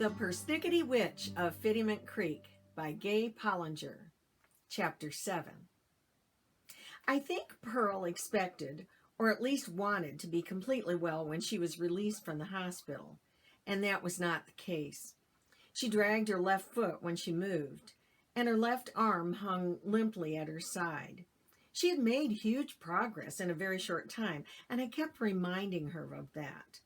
The Persnickety Witch of Fiddyment Creek by Gaye, Pollinger, Chapter 7. I think Pearl expected, or at least wanted, to be completely well when she was released from the hospital, and that was not the case. She dragged her left foot when she moved, and her left arm hung limply at her side. She had made huge progress in a very short time, and I kept reminding her of that.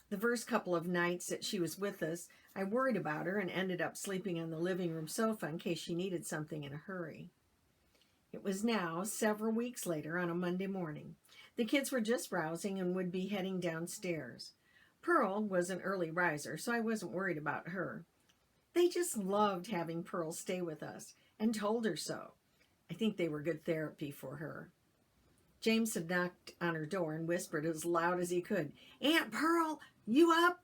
The first couple of nights that she was with us, I worried about her and ended up sleeping on the living room sofa in case she needed something in a hurry. It was now several weeks later on a Monday morning. The kids were just rousing and would be heading downstairs. Pearl was an early riser, so I wasn't worried about her. They just loved having Pearl stay with us and told her so. I think they were good therapy for her. James had knocked on her door and whispered as loud as he could, "Aunt Pearl, you up?"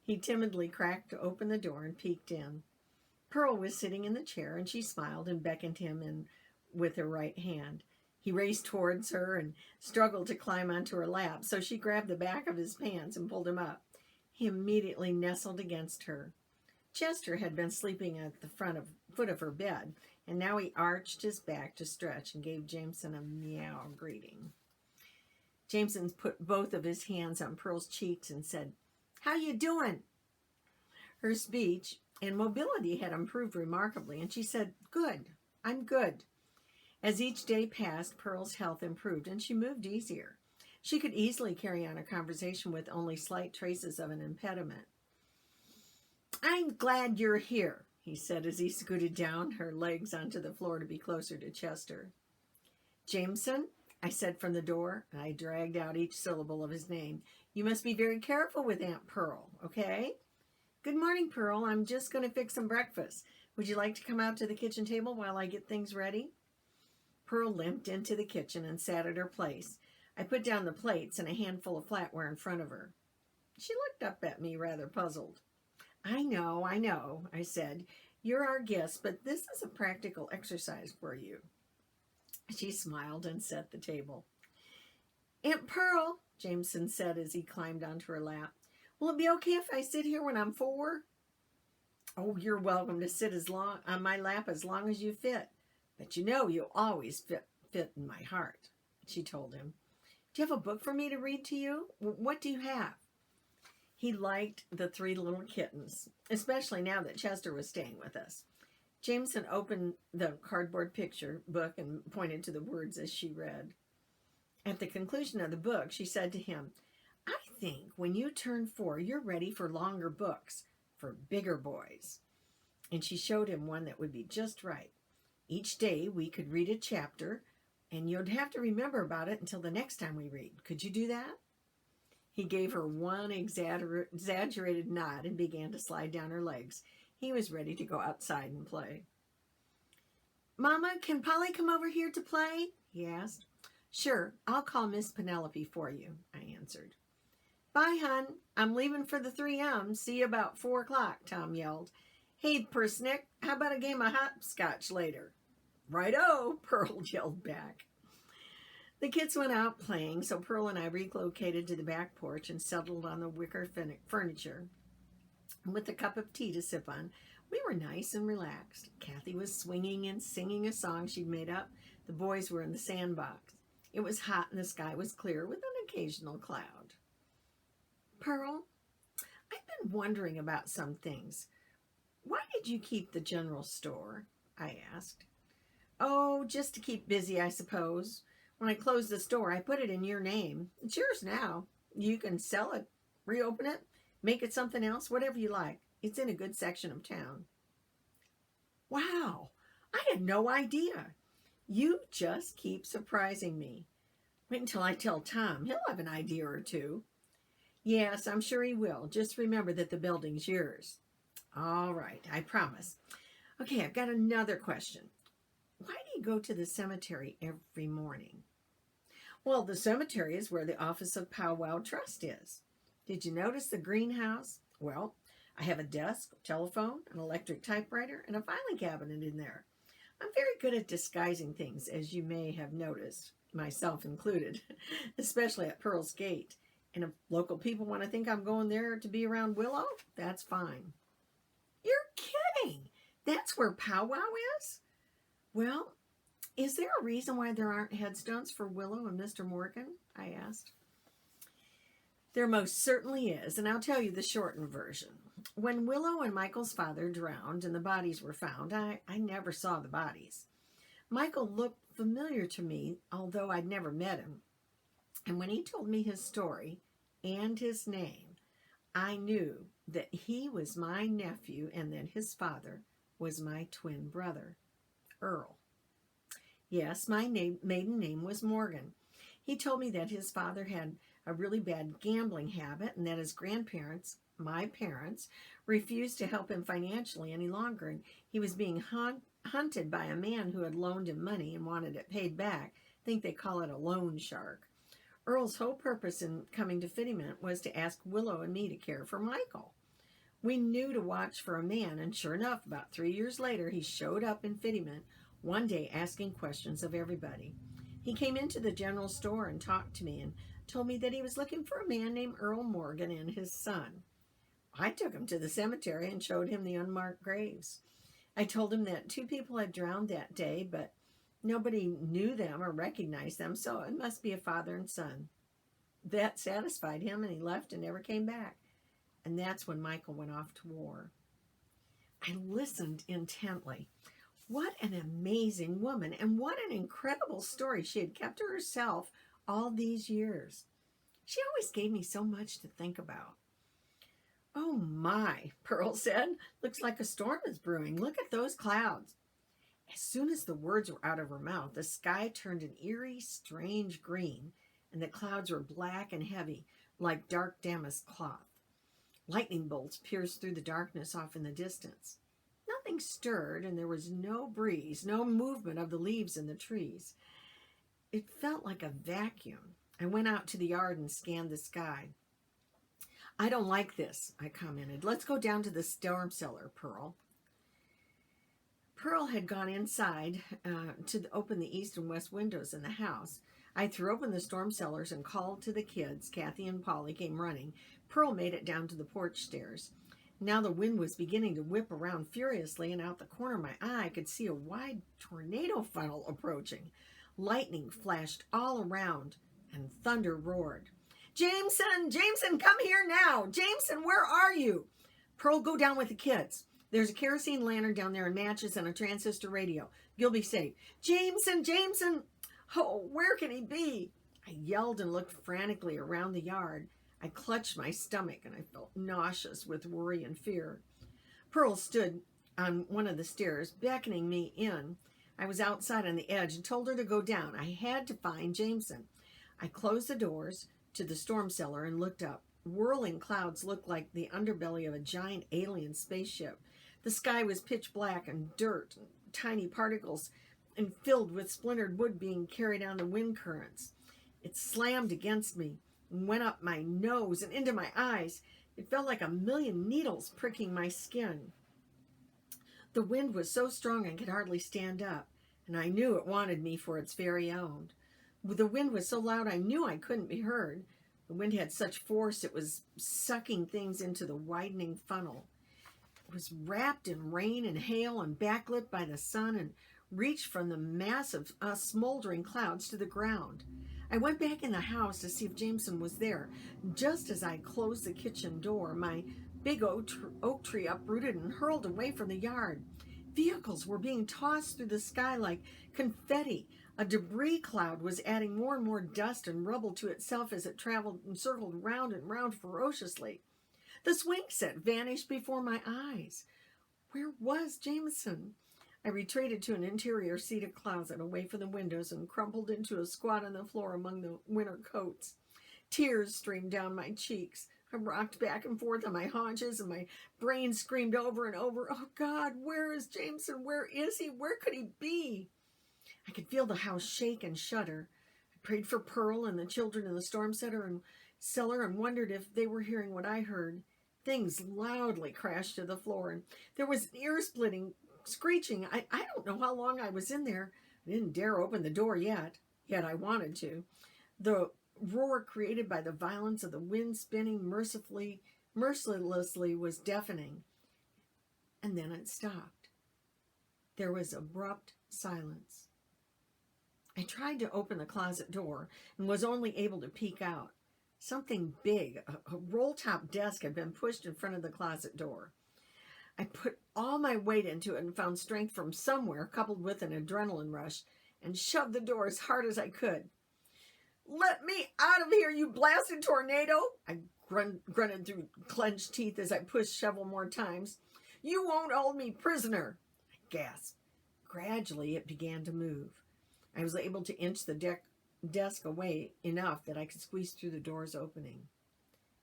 He timidly cracked open the door and peeked in. Pearl was sitting in the chair, and she smiled and beckoned him in with her right hand. He raced towards her and struggled to climb onto her lap, so she grabbed the back of his pants and pulled him up. He immediately nestled against her. Chester had been sleeping at the foot of her bed, and now he arched his back to stretch and gave Jameson a meow greeting. Jameson put both of his hands on Pearl's cheeks and said, "How you doing?" Her speech and mobility had improved remarkably, and she said, "Good, I'm good." As each day passed, Pearl's health improved, and she moved easier. She could easily carry on a conversation with only slight traces of an impediment. "I'm glad you're here," he said as he scooted down her legs onto the floor to be closer to Chester. "Jameson," I said from the door, and I dragged out each syllable of his name, "you must be very careful with Aunt Pearl, okay?" "Good morning, Pearl. I'm just going to fix some breakfast. Would you like to come out to the kitchen table while I get things ready?" Pearl limped into the kitchen and sat at her place. I put down the plates and a handful of flatware in front of her. She looked up at me rather puzzled. I know, I said. "You're our guest, but this is a practical exercise for you." She smiled and set the table. "Aunt Pearl," Jameson said as he climbed onto her lap, "will it be okay if I sit here when I'm 4? "Oh, you're welcome to sit on my lap as long as you fit. But you know you'll always fit in my heart," she told him. "Do you have a book for me to read to you? What do you have?" He liked the 3 little kittens, especially now that Chester was staying with us. Jameson opened the cardboard picture book and pointed to the words as she read. At the conclusion of the book, she said to him, "I think when you turn 4, you're ready for longer books, for bigger boys." And she showed him one that would be just right. Each day we could read a chapter, and you'd have to remember about it until the next time we read. Could you do that? He gave her one exaggerated nod and began to slide down her legs. He was ready to go outside and play. "Mama, can Polly come over here to play?" he asked. "Sure, I'll call Miss Penelope for you," I answered. "Bye, hon. I'm leaving for the 3M. See you about 4 o'clock, Tom yelled. "Hey, Persnick, how about a game of hopscotch later?" "Righto," Pearl yelled back. The kids went out playing, so Pearl and I relocated to the back porch and settled on the wicker furniture. With a cup of tea to sip on, we were nice and relaxed. Kathy was swinging and singing a song she'd made up. The boys were in the sandbox. It was hot and the sky was clear with an occasional cloud. "Pearl, I've been wondering about some things. Why did you keep the general store?" I asked. "Oh, just to keep busy, I suppose. When I closed the store, I put it in your name. It's yours now. You can sell it, reopen it, make it something else, whatever you like. It's in a good section of town." "Wow, I had no idea. You just keep surprising me. Wait until I tell Tom. He'll have an idea or two." "Yes, I'm sure he will. Just remember that the building's yours." "All right, I promise. Okay, I've got another question. Why do you go to the cemetery every morning?" "Well, the cemetery is where the office of Powwow Trust is. Did you notice the greenhouse? Well, I have a desk, telephone, an electric typewriter, and a filing cabinet in there. I'm very good at disguising things, as you may have noticed, myself included, especially at Pearl's Gate. And if local people want to think I'm going there to be around Willow, that's fine. You're kidding. That's where powwow is? Well, is there a reason why there aren't headstones for Willow and Mr. Morgan? I asked. There most certainly is, and I'll tell you the shortened version. When Willow and Michael's father drowned and the bodies were found, I never saw the bodies. Michael looked familiar to me, although I'd never met him. And when he told me his story and his name, I knew that he was my nephew and that his father was my twin brother, Earl. Yes, my maiden name was Morgan. He told me that his father had a really bad gambling habit and that his grandparents, my parents, refused to help him financially any longer, and he was being hunted by a man who had loaned him money and wanted it paid back. I think they call it a loan shark. Earl's whole purpose in coming to Fiddyment was to ask Willow and me to care for Michael. We knew to watch for a man, and sure enough, about 3 years later, he showed up in Fiddyment one day asking questions of everybody. He came into the general store and talked to me and told me that he was looking for a man named Earl Morgan and his son. I took him to the cemetery and showed him the unmarked graves. I told him that 2 people had drowned that day, but nobody knew them or recognized them, so it must be a father and son. That satisfied him, and he left and never came back. And that's when Michael went off to war. I listened intently. What an amazing woman, and what an incredible story she had kept to herself all these years. She always gave me so much to think about. Oh my, Pearl said. Looks like a storm is brewing. Look at those clouds. As soon as the words were out of her mouth, the sky turned an eerie, strange green, and the clouds were black and heavy, like dark damask cloth. Lightning bolts pierced through the darkness off in the distance. Nothing stirred, and there was no breeze, no movement of the leaves in the trees. It felt like a vacuum. I went out to the yard and scanned the sky. I don't like this, I commented. Let's go down to the storm cellar, Pearl. Pearl had gone inside to open the east and west windows in the house. I threw open the storm cellars and called to the kids. Kathy and Polly came running. Pearl made it down to the porch stairs. Now the wind was beginning to whip around furiously, and out the corner of my eye I could see a wide tornado funnel approaching. Lightning flashed all around, and thunder roared. Jameson, come here now! Jameson, where are you? Pearl, go down with the kids. There's a kerosene lantern down there and matches and a transistor radio. You'll be safe. Jameson! Oh, where can he be? I yelled and looked frantically around the yard. I clutched my stomach and I felt nauseous with worry and fear. Pearl stood on one of the stairs, beckoning me in. I was outside on the edge and told her to go down. I had to find Jameson. I closed the doors to the storm cellar and looked up. Whirling clouds looked like the underbelly of a giant alien spaceship. The sky was pitch black and dirt and tiny particles and filled with splintered wood being carried on the wind currents. It slammed against me and went up my nose and into my eyes. It felt like a million needles pricking my skin. The wind was so strong I could hardly stand up, and I knew it wanted me for its very own. The wind was so loud I knew I couldn't be heard. The wind had such force it was sucking things into the widening funnel. It was wrapped in rain and hail and backlit by the sun and reached from the mass of smoldering clouds to the ground. I went back in the house to see if Jameson was there. Just as I closed the kitchen door, my big oak tree uprooted and hurled away from the yard. Vehicles were being tossed through the sky like confetti. A debris cloud was adding more and more dust and rubble to itself as it traveled and circled round and round ferociously. The swing set vanished before my eyes. Where was Jameson? I retreated to an interior seated closet away from the windows and crumpled into a squat on the floor among the winter coats. Tears streamed down my cheeks. I rocked back and forth on my haunches, and my brain screamed over and over, "Oh, God, where is Jameson? Where is he? Where could he be?" I could feel the house shake and shudder. I prayed for Pearl and the children in the storm cellar and wondered if they were hearing what I heard. Things loudly crashed to the floor, and there was an ear-splitting screeching. I don't know how long I was in there. I didn't dare open the door yet I wanted to. The roar created by the violence of the wind spinning mercilessly was deafening. And then it stopped. There was abrupt silence. I tried to open the closet door and was only able to peek out. Something big, a roll-top desk, had been pushed in front of the closet door. I put all my weight into it and found strength from somewhere, coupled with an adrenaline rush, and shoved the door as hard as I could. "Let me out of here, you blasted tornado!" I grunted through clenched teeth as I pushed several more times. "You won't hold me prisoner!" I gasped. Gradually, it began to move. I was able to inch the desk away enough that I could squeeze through the door's opening.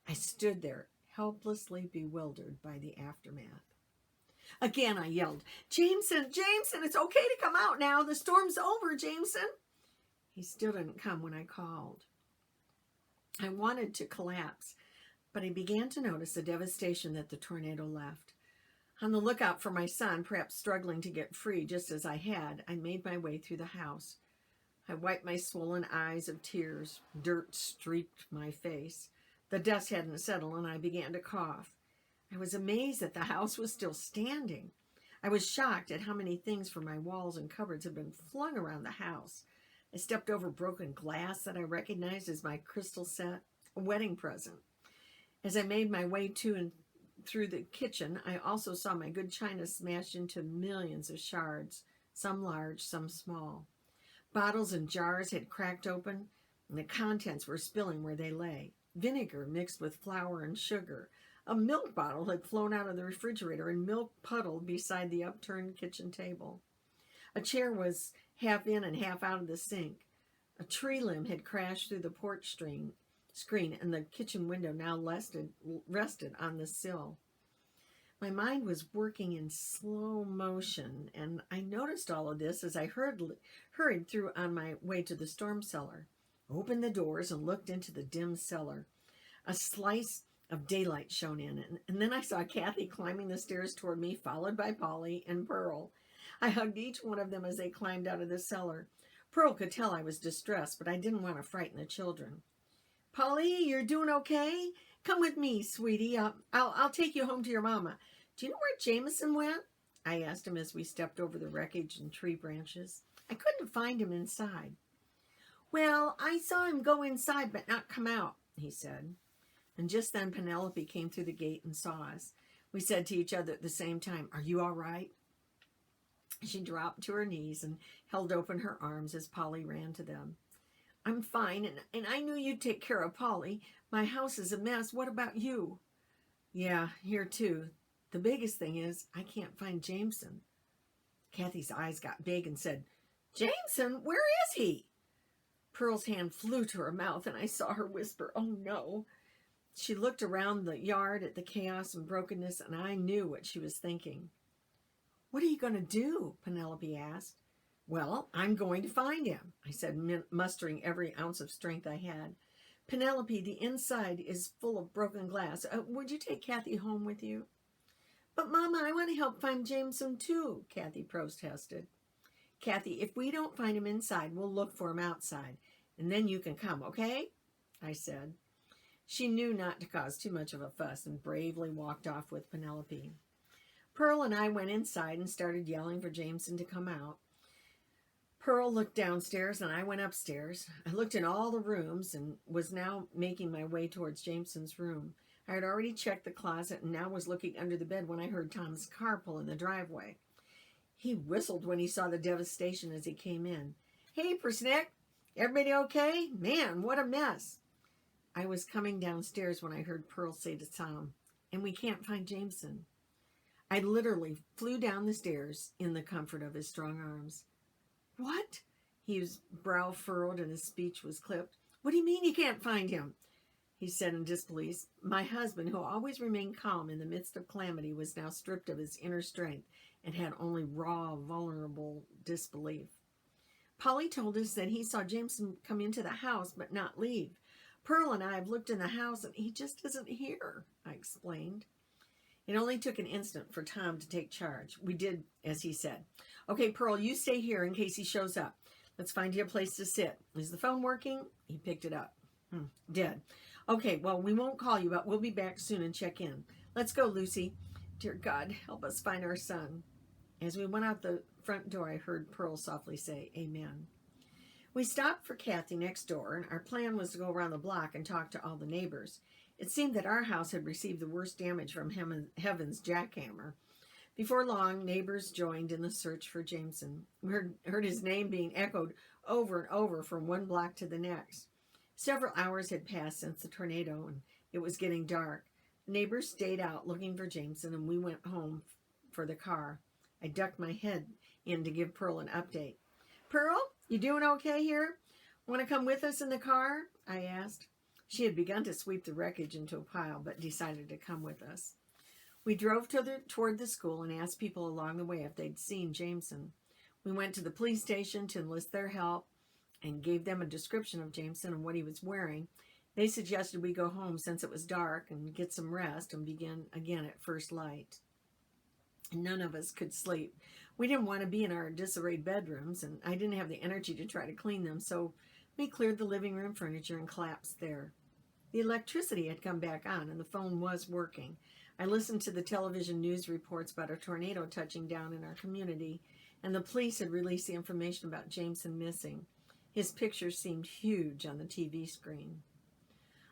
I stood there, helplessly bewildered by the aftermath. Again, I yelled, "Jameson, Jameson, it's okay to come out now. The storm's over, Jameson." He still didn't come when I called. I wanted to collapse, but I began to notice the devastation that the tornado left. On the lookout for my son, perhaps struggling to get free just as I had, I made my way through the house. I wiped my swollen eyes of tears. Dirt streaked my face. The dust hadn't settled, and I began to cough. I was amazed that the house was still standing. I was shocked at how many things from my walls and cupboards had been flung around the house. I stepped over broken glass that I recognized as my crystal set, a wedding present. As I made my way to and through the kitchen, I also saw my good china smashed into millions of shards, some large, some small. Bottles and jars had cracked open, and the contents were spilling where they lay. Vinegar mixed with flour and sugar. A milk bottle had flown out of the refrigerator, and milk puddled beside the upturned kitchen table. A chair was half in and half out of the sink. A tree limb had crashed through the porch screen, and the kitchen window now rested on the sill. My mind was working in slow motion, and I noticed all of this as I hurried through on my way to the storm cellar, opened the doors, and looked into the dim cellar. A slice of daylight shone in, and then I saw Kathy climbing the stairs toward me, followed by Polly and Pearl. I hugged each one of them as they climbed out of the cellar. Pearl could tell I was distressed, but I didn't want to frighten the children. "Polly, you're doing okay? Come with me, sweetie. I'll take you home to your mama. Do you know where Jameson went?" I asked him as we stepped over the wreckage and tree branches. I couldn't find him inside. "Well, I saw him go inside but not come out," he said. And just then Penelope came through the gate and saw us. We said to each other at the same time, "Are you all right?" She dropped to her knees and held open her arms as Polly ran to them. "I'm fine, and I knew you'd take care of Polly. My house is a mess. What about you?" "Yeah, here too. The biggest thing is I can't find Jameson." Kathy's eyes got big and said, "Jameson, where is he?" Pearl's hand flew to her mouth, and I saw her whisper, "Oh no." She looked around the yard at the chaos and brokenness, and I knew what she was thinking. "What are you going to do?" Penelope asked. "Well, I'm going to find him," I said, mustering every ounce of strength I had. "Penelope, the inside is full of broken glass. Would you take Kathy home with you?" "But, Mama, I want to help find Jameson too," Kathy protested. "Kathy, if we don't find him inside, we'll look for him outside, and then you can come, okay?" I said. She knew not to cause too much of a fuss and bravely walked off with Penelope. Pearl and I went inside and started yelling for Jameson to come out. Pearl looked downstairs and I went upstairs. I looked in all the rooms and was now making my way towards Jameson's room. I had already checked the closet and now was looking under the bed when I heard Tom's car pull in the driveway. He whistled when he saw the devastation as he came in. "Hey, Persnick, everybody okay? Man, what a mess." I was coming downstairs when I heard Pearl say to Tom, "And we can't find Jameson." I literally flew down the stairs in the comfort of his strong arms. "What?" His brow furrowed and his speech was clipped. "What do you mean you can't find him?" he said in disbelief. My husband, who always remained calm in the midst of calamity, was now stripped of his inner strength and had only raw, vulnerable disbelief. "Polly told us that he saw Jameson come into the house but not leave. Pearl and I have looked in the house and he just isn't here," I explained. It only took an instant for Tom to take charge. We did as he said. "Okay, Pearl, you stay here in case he shows up. Let's find you a place to sit. Is the phone working?" He picked it up. Dead. Okay, well, we won't call you, but we'll be back soon and check in. Let's go, Lucy. Dear God, help us find our son. As we went out the front door, I heard Pearl softly say, Amen. We stopped for Kathy next door, and our plan was to go around the block and talk to all the neighbors. It seemed that our house had received the worst damage from Heaven's jackhammer. Before long, neighbors joined in the search for Jameson. We heard his name being echoed over and over from one block to the next. Several hours had passed since the tornado, and it was getting dark. Neighbors stayed out looking for Jameson, and we went home for the car. I ducked my head in to give Pearl an update. Pearl, you doing okay here? Want to come with us in the car? I asked. She had begun to sweep the wreckage into a pile, but decided to come with us. We drove toward the school and asked people along the way if they'd seen Jameson. We went to the police station to enlist their help and gave them a description of Jameson and what he was wearing. They suggested we go home since it was dark and get some rest and begin again at first light. None of us could sleep. We didn't want to be in our disarrayed bedrooms, and I didn't have the energy to try to clean them, so we cleared the living room furniture and collapsed there. The electricity had come back on, and the phone was working. I listened to the television news reports about a tornado touching down in our community, and the police had released the information about Jameson missing. His picture seemed huge on the TV screen.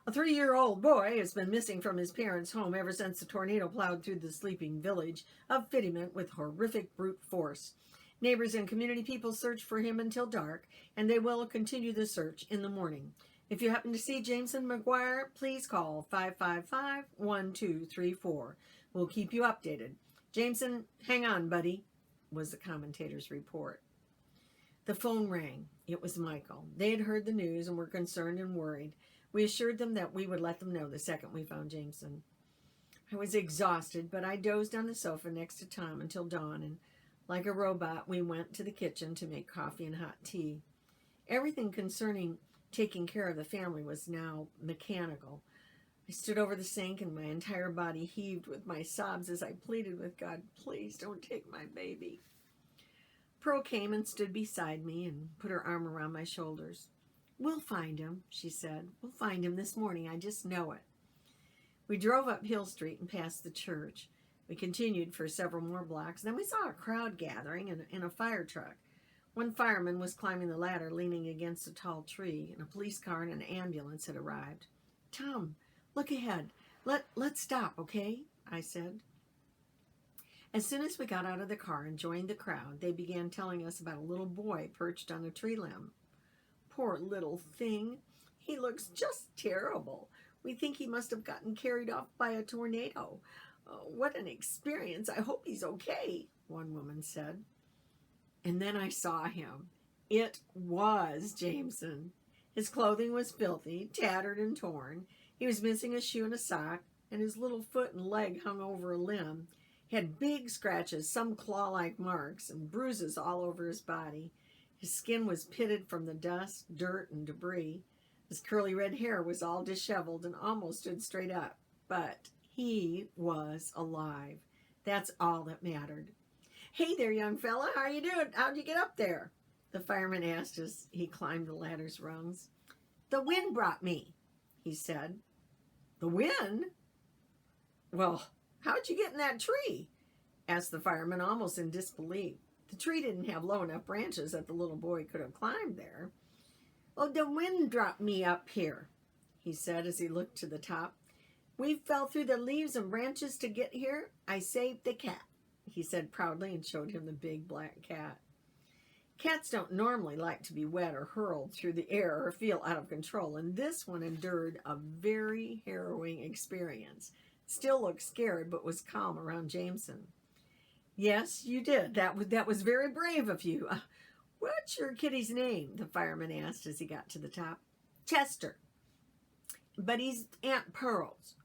A 3-year-old boy has been missing from his parents' home ever since the tornado plowed through the sleeping village of Fiddyment with horrific brute force. Neighbors and community people searched for him until dark, and they will continue the search in the morning. If you happen to see Jameson McGuire, please call 555-1234. We'll keep you updated. Jameson, hang on, buddy, was the commentator's report. The phone rang. It was Michael. They had heard the news and were concerned and worried. We assured them that we would let them know the second we found Jameson. I was exhausted, but I dozed on the sofa next to Tom until dawn, and like a robot, we went to the kitchen to make coffee and hot tea. Everything concerning taking care of the family was now mechanical. I stood over the sink, and my entire body heaved with my sobs as I pleaded with God, please don't take my baby. Pearl came and stood beside me and put her arm around my shoulders. We'll find him, she said. We'll find him this morning. I just know it. We drove up Hill Street and past the church. We continued for several more blocks. Then we saw a crowd gathering in a fire truck. One fireman was climbing the ladder, leaning against a tall tree, and a police car and an ambulance had arrived. Tom, look ahead. Let's stop, okay? I said. As soon as we got out of the car and joined the crowd, they began telling us about a little boy perched on a tree limb. Poor little thing. He looks just terrible. We think he must have gotten carried off by a tornado. What an experience. I hope he's okay, one woman said. And then I saw him. It was Jameson. His clothing was filthy, tattered and torn. He was missing a shoe and a sock, and his little foot and leg hung over a limb. He had big scratches, some claw-like marks, and bruises all over his body. His skin was pitted from the dust, dirt, and debris. His curly red hair was all disheveled and almost stood straight up. But he was alive. That's all that mattered. Hey there, young fella. How are you doing? How'd you get up there? The fireman asked as he climbed the ladder's rungs. The wind brought me, he said. The wind? Well, how'd you get in that tree? Asked the fireman, almost in disbelief. The tree didn't have low enough branches that the little boy could have climbed there. Oh, the wind dropped me up here, he said as he looked to the top. We fell through the leaves and branches to get here. I saved the cat, he said proudly and showed him the big black cat. Cats don't normally like to be wet or hurled through the air or feel out of control, and this one endured a very harrowing experience. Still looked scared, but was calm around Jameson. Yes, you did. That was very brave of you. What's your kitty's name? The fireman asked as he got to the top. Chester. But he's Aunt Pearl's.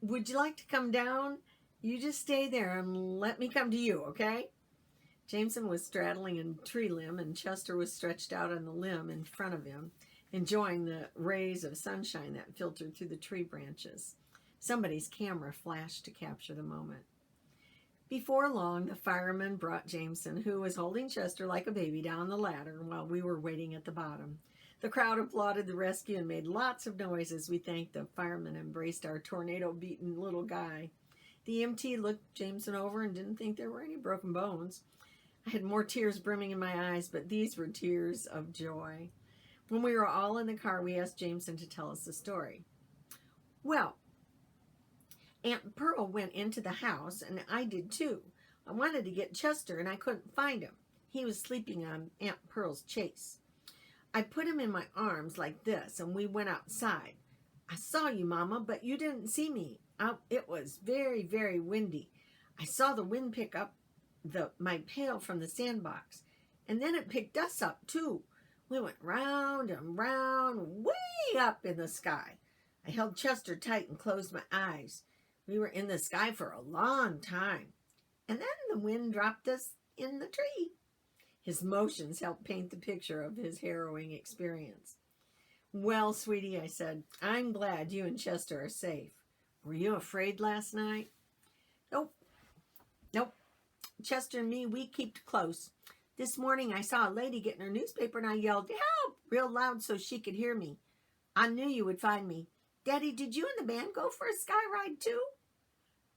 Would you like to come down? You just stay there and let me come to you, okay? Jameson was straddling a tree limb, and Chester was stretched out on the limb in front of him, enjoying the rays of sunshine that filtered through the tree branches. Somebody's camera flashed to capture the moment. Before long, the fireman brought Jameson, who was holding Chester like a baby, down the ladder while we were waiting at the bottom. The crowd applauded the rescue and made lots of noise as we thanked the firemen and embraced our tornado-beaten little guy. The EMT looked Jameson over and didn't think there were any broken bones. I had more tears brimming in my eyes, but these were tears of joy. When we were all in the car, we asked Jameson to tell us the story. Well, Aunt Pearl went into the house, and I did too. I wanted to get Chester, and I couldn't find him. He was sleeping on Aunt Pearl's chaise. I put him in my arms like this, and we went outside. I saw you, Mama, but you didn't see me. It was very, very windy. I saw the wind pick up my pail from the sandbox, and then it picked us up, too. We went round and round, way up in the sky. I held Chester tight and closed my eyes. We were in the sky for a long time, and then the wind dropped us in the tree. His motions helped paint the picture of his harrowing experience. Well, sweetie, I said, I'm glad you and Chester are safe. Were you afraid last night? Nope. Chester and me, we kept close. This morning I saw a lady getting her newspaper and I yelled, help, real loud so she could hear me. I knew you would find me. Daddy, did you and the band go for a sky ride too?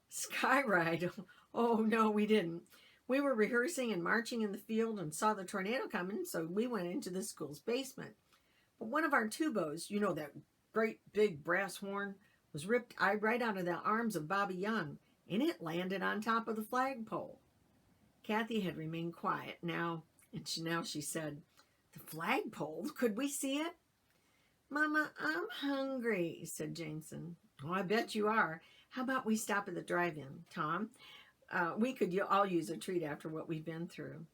Sky ride? Oh, no, we didn't. We were rehearsing and marching in the field and saw the tornado coming, so we went into the school's basement. But one of our tubos, you know, that great big brass horn, was ripped right out of the arms of Bobby Young, and it landed on top of the flagpole. Kathy had remained quiet now she said, the flagpole? Could we see it? Mama, I'm hungry, said Jameson. Oh, I bet you are. How about we stop at the drive-in, Tom? We could all use a treat after what we've been through.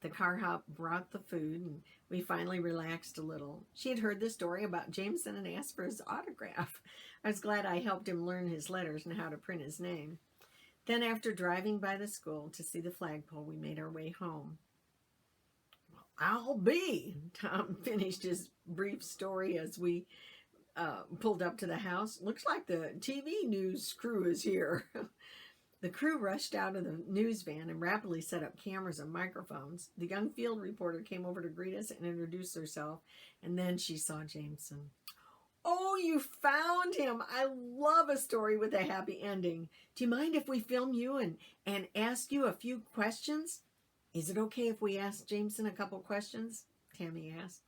The car hop brought the food, and we finally relaxed a little. She had heard the story about Jameson and asked for his autograph. I was glad I helped him learn his letters and how to print his name. Then, after driving by the school to see the flagpole, we made our way home. Well, I'll be, Tom finished his brief story as we pulled up to the house. Looks like the TV news crew is here. The crew rushed out of the news van and rapidly set up cameras and microphones. The young field reporter came over to greet us and introduce herself, and then she saw Jameson. Oh, you found him. I love a story with a happy ending. Do you mind if we film you and ask you a few questions? Is it okay if we ask Jameson a couple questions? Tammy asked.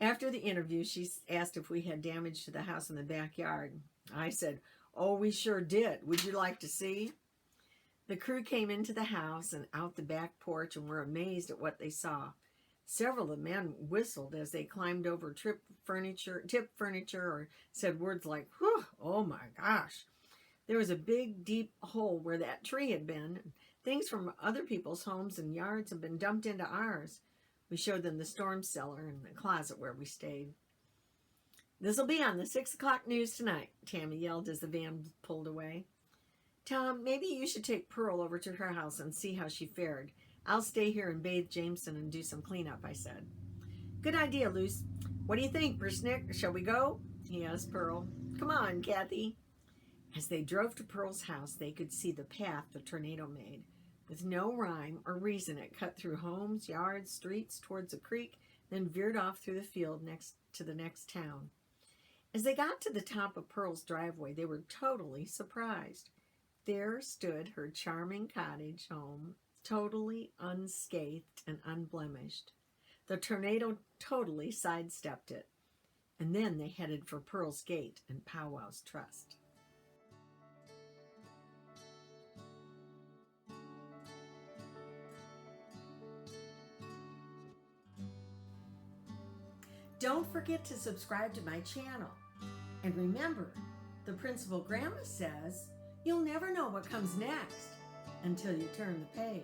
After the interview, she asked if we had damage to the house in the backyard. I said, oh, we sure did. Would you like to see? The crew came into the house and out the back porch and were amazed at what they saw. Several of the men whistled as they climbed over tipped furniture, or said words like, whew, oh my gosh. There was a big, deep hole where that tree had been. Things from other people's homes and yards had been dumped into ours. We showed them the storm cellar and the closet where we stayed. This'll be on the 6 o'clock news tonight, Tammy yelled as the van pulled away. Tom, maybe you should take Pearl over to her house and see how she fared. I'll stay here and bathe Jameson and do some cleanup, I said. Good idea, Luce. What do you think, Persnick? Shall we go? He asked Pearl. Come on, Kathy. As they drove to Pearl's house, they could see the path the tornado made. With no rhyme or reason, it cut through homes, yards, streets, towards a creek, then veered off through the field next to the next town. As they got to the top of Pearl's driveway, they were totally surprised. There stood her charming cottage home, totally unscathed and unblemished. The tornado totally sidestepped it, and then they headed for Pearl's gate and Powwow's trust. Don't forget to subscribe to my channel. And remember, the Principal Grandma says, you'll never know what comes next until you turn the page.